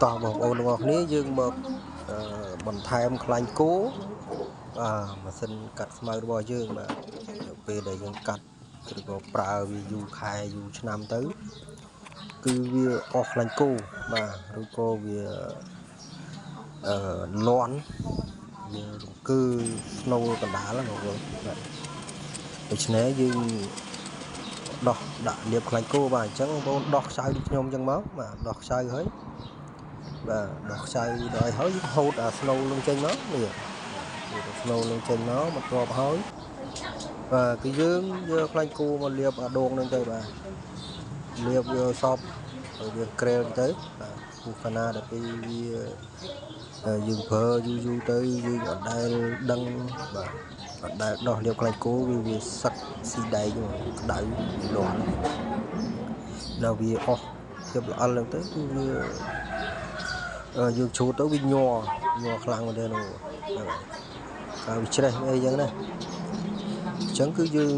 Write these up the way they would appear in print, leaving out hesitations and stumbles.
តោះបងប្អូនទាំងអស់គ្នាយើងមកបន្ថែមខ្លាញ់គោម៉ាស៊ីនកាត់ស្មៅរបស់យើងបាទពេលដែលយើងកាត់ឬក៏ប្រើវាយូរខែយូរឆ្នាំទៅគឺវាអស់ខ្លាញ់គោបាទឬក៏វាលាន់វារង្គើស្នូលកណ្ដាលបងប្អូនបាទដូច្នេះយើងដោះដាក់លាបខ្លាញ់គោបាទអញ្ចឹងបងប្អូនដោះខ្សៅដូចខ្ញុំអញ្ចឹងមកបាទដោះខ្សៅហើយបាទដោះខ្សៅដល់ហើយហូតអាស្នូលនឹងចេញមកនេះស្នូលនឹងចេញមកបន្ទាប់ហើយបាទគឺយើងយកខ្លាញ់គោមកលាបអាដងនឹងទៅបាទលាបវាសពឲ្យវាក្រែលទៅបាទគូកាណាដល់ពេលវាយើងប្រើយូរទៅយើងអត់ដែលដឹងបាទអត់ដែលដោះលាបខ្លាញ់គោវាសឹកស៊ីដែកក្តៅលាន់ដល់វាអស់ភាពល្អិលហ្នឹងទៅគឺវាយើងជូតទៅវាញ័រខ្លាំងមែនទេនោះហើយវាច្រេះអីចឹងណាអញ្ចឹងគឺយើង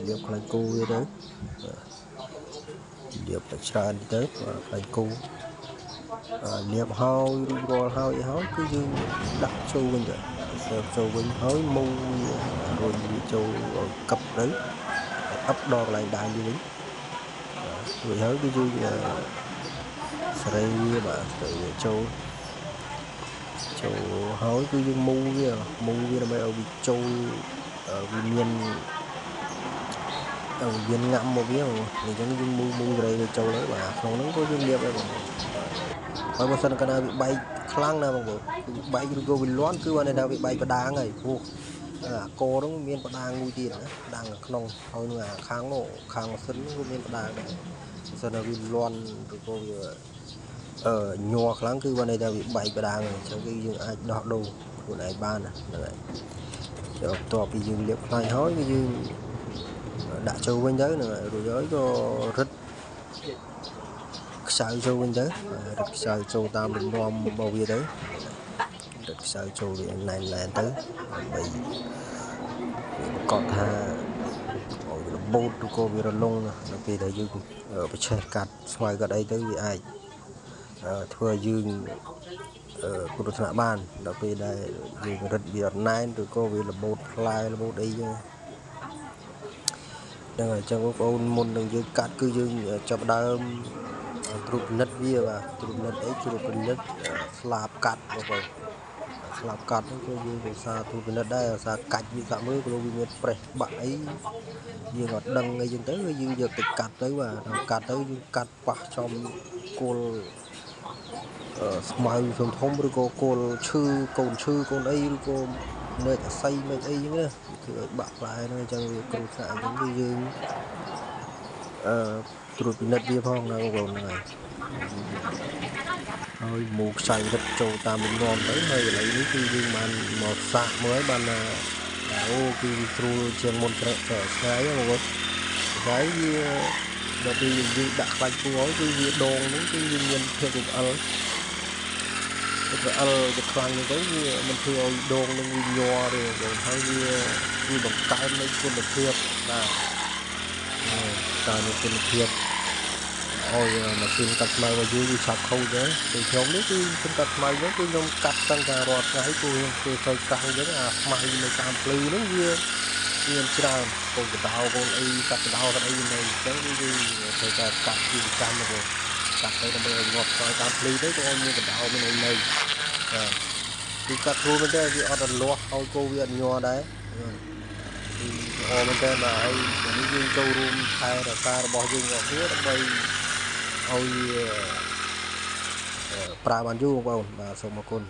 លាបខ្លាញ់គោវាទៅលាបតែច្រើនទៅខ្លាញ់គោលាបហើយរួចរាល់ហើយគឺយើងដាក់ចូលវិញទៅចូលវិញហើយមុងរួចវាចូលកឹបទៅអឹបដល់កន្លែងដើមវាវិញរួចហើយគឺយើងសេរីវាបាទសេរីវាចូលហើយគឺយើងមុងវាដើម្បីឲ្យវាចូលវាមានងាំមកវាអញ្ចឹងយើងមុងសេរីវាចូលហើយបាទក្នុងហ្នឹងក៏យើងលាបដែរបងហើយបើសិនកាលណាវាបែកខ្លាំងណាបងប្អូនគឺបែកឬក៏វាលាន់គឺបានថាវាបែកបដាងហើយព្រោះអាកោហ្នឹងមានបដាងមួយទៀតណាបដាងក្នុងហើយនឹងអាខាងម៉ាស៊ីនក៏មានបដាងដែរបើសិនថាវាលាន់ឬក៏វាញ័រខ្លាំងគឺបានថាវាបែកបដាងហើយអញ្ចឹងគឺយើងអាចដោះដូរខ្លួនឯងបានណាហ្នឹងហើយបន្ទាប់ពីយើងលាបខ្លាញ់ហើយគឺយើងដាក់ចូលវិញទៅហ្នឹងហើយរួចហើយក៏រឹតខ្សៅចូលវិញទៅរឹតខ្សៅចូលតាមលំនាំរបស់វាទៅរឹតខ្សៅចូលវាណែនទៅដើម្បីប្រកបថារបូតឬក៏វារលុងដល់ពេលដែលយើងប្រឆេះកាត់ស្មៅកាត់អីទៅវាអាចធ្វើឲ្យយើងគ្រោះថ្នាក់បានដល់ពេលដែលយើងរឹតវាអត់ណែនឬក៏វារបូតផ្លែរបូតអីចឹងហ្នឹងហើយអញ្ចឹងបងប្អូនមុននឹងយើងកាត់គឺយើងចាប់ដើមត្រួតពិនិត្យវាបាទត្រួតពិនិត្យស្លាបកាត់បងប្អូនស្លាបកាត់ហ្នឹងគឺយើងឧស្សាហ៍ត្រួតពិនិត្យដែរឧស្សាហ៍កាច់វាសាក់មើលព្រោះវាមានប្រេះបាក់អីយើងអត់ដឹងអីចឹងទៅយើងយកទៅកាត់ទៅបាទកាត់ទៅយើងកាត់ប៉ះចំគល់ស្មៅធំឬក៏គល់កូនឈើកូនអីឬក៏មែកអាស័យមែកអីចឹងណាគឺឲ្យបាក់ផ្លែហ្នឹងអញ្ចឹងវាគ្រោះថ្នាក់អញ្ចឹងគឺយើងត្រួតពិនិត្យវាផងណាបងប្អូនហ្នឹងហើយមកខ្សែរឹតចូលតាមលំនាំទៅហើយឥឡូវនេះគឺយើងបានមកសាកមើលបានអូគឺវាស្រួលជាងមុនឆ្ងាយបងប្អូនហើយវាដល់ពេលយើងដាក់ខ្លាច់គោហើយគឺវាដងហ្នឹងគឺវាមានភាពរអិលទៅខ្លាំងទៅវាមិនធ្វើឲ្យដងនឹងវាញ័រទេបងហើយវាបង្កើននូវគុណភាពបាទកើននូវគុណភាពឲ្យម៉ាស៊ីនកាត់ស្មៅរបស់យើងវាឆាប់ខូចដែរដូចខ្ញុំនេះគឺខ្ញុំកាត់ស្មៅហ្នឹងគឺខ្ញុំកាត់តាំងតែរាល់ថ្ងៃព្រោះខ្ញុំធ្វើទៅកាំងអញ្ចឹងអាស្មៅនៅតាមភ្លឺហ្នឹងវាមានច្រើនកូនកដោកូនអីកាត់កដោកាត់អីនៅអញ្ចឹងគឺត្រូវតែកាត់ជាប្រចាំទៅកាត់ទៅដើម្បីឲ្យងាប់ស្មៅតាមភ្លឺទៅក៏មានកដោមានអីនៅគឺកាត់ធូរមែនទេវាអត់រលាស់ឲ្យគោវាអត់ញ័រដែរគឺល្អមែនទេបាទហើយនេះយើងចូលរួមថែរក្សារបស់យើងអស់គ្នាដើម្បីឲ្យប្រើបានយូរបងប្អូនបាទសូមអរគុណ